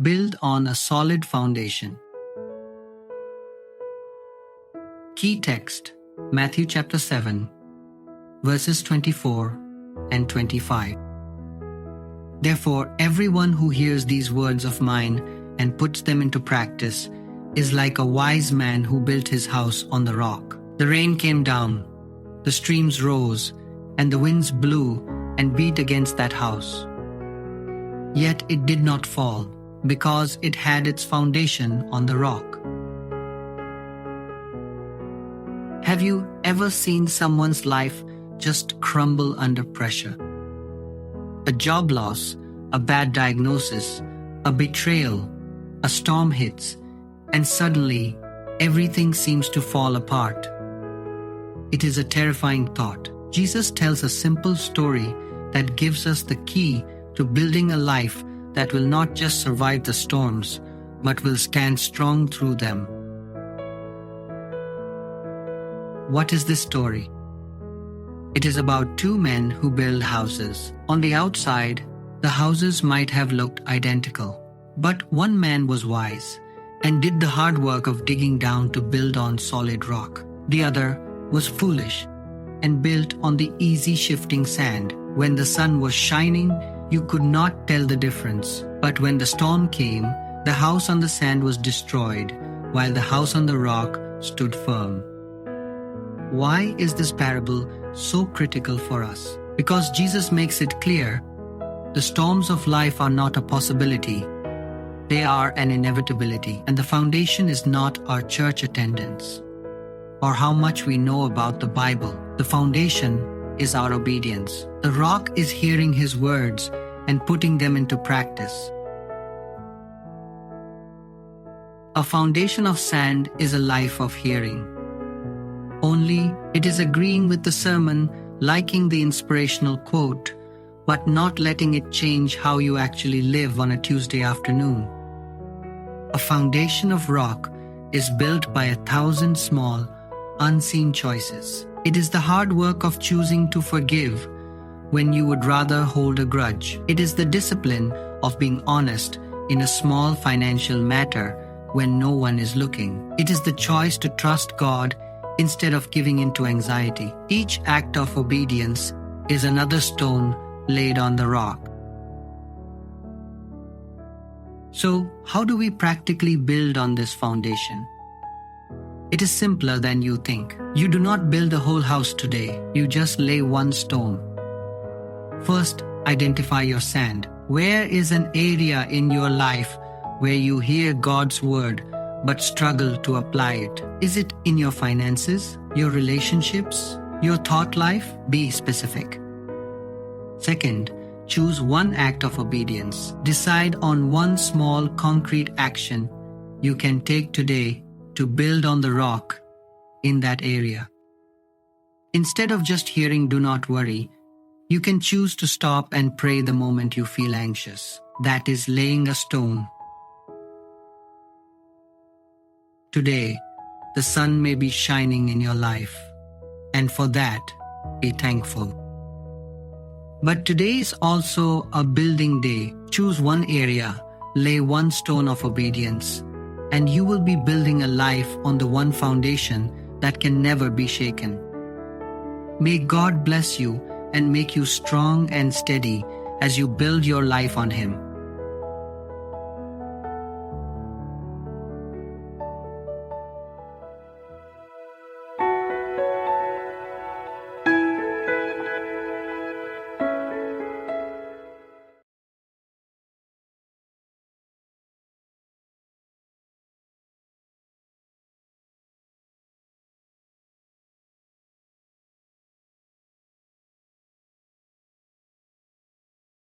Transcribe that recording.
Build on a solid foundation. Key text: Matthew chapter 7, verses 24 and 25. Therefore, everyone who hears these words of mine and puts them into practice is like a wise man who built his house on the rock. The rain came down, the streams rose, and the winds blew and beat against that house. Yet it did not fall, because it had its foundation on the rock. Have you ever seen someone's life just crumble under pressure? A job loss, a bad diagnosis, a betrayal, a storm hits, and suddenly everything seems to fall apart. It is a terrifying thought. Jesus tells a simple story that gives us the key to building a life that will not just survive the storms, but will stand strong through them. What is this story? It is about two men who build houses. On the outside, the houses might have looked identical, but one man was wise and did the hard work of digging down to build on solid rock. The other was foolish and built on the easy shifting sand. When the sun was shining, you could not tell the difference. But when the storm came, the house on the sand was destroyed, while the house on the rock stood firm. Why is this parable so critical for us? Because Jesus makes it clear, the storms of life are not a possibility. They are an inevitability, and the foundation is not our church attendance or how much we know about the Bible. The foundation is our obedience. The rock is hearing His words and putting them into practice. A foundation of sand is a life of hearing. Only it is agreeing with the sermon, liking the inspirational quote, but not letting it change how you actually live on a Tuesday afternoon. A foundation of rock is built by 1,000 small, unseen choices. It is the hard work of choosing to forgive when you would rather hold a grudge. It is the discipline of being honest in a small financial matter when no one is looking. It is the choice to trust God instead of giving in to anxiety. Each act of obedience is another stone laid on the rock. So, how do we practically build on this foundation? It is simpler than you think. You do not build a whole house today. You just lay one stone. First, identify your sand. Where is an area in your life where you hear God's word but struggle to apply it? Is it in your finances, your relationships, your thought life? Be specific. Second, choose one act of obedience. Decide on one small concrete action you can take today to build on the rock in that area. Instead of just hearing "do not worry," you can choose to stop and pray the moment you feel anxious. That is laying a stone. Today, the sun may be shining in your life, and for that, be thankful. But today is also a building day. Choose one area, lay one stone of obedience, and you will be building a life on the one foundation that can never be shaken. May God bless you and make you strong and steady as you build your life on Him.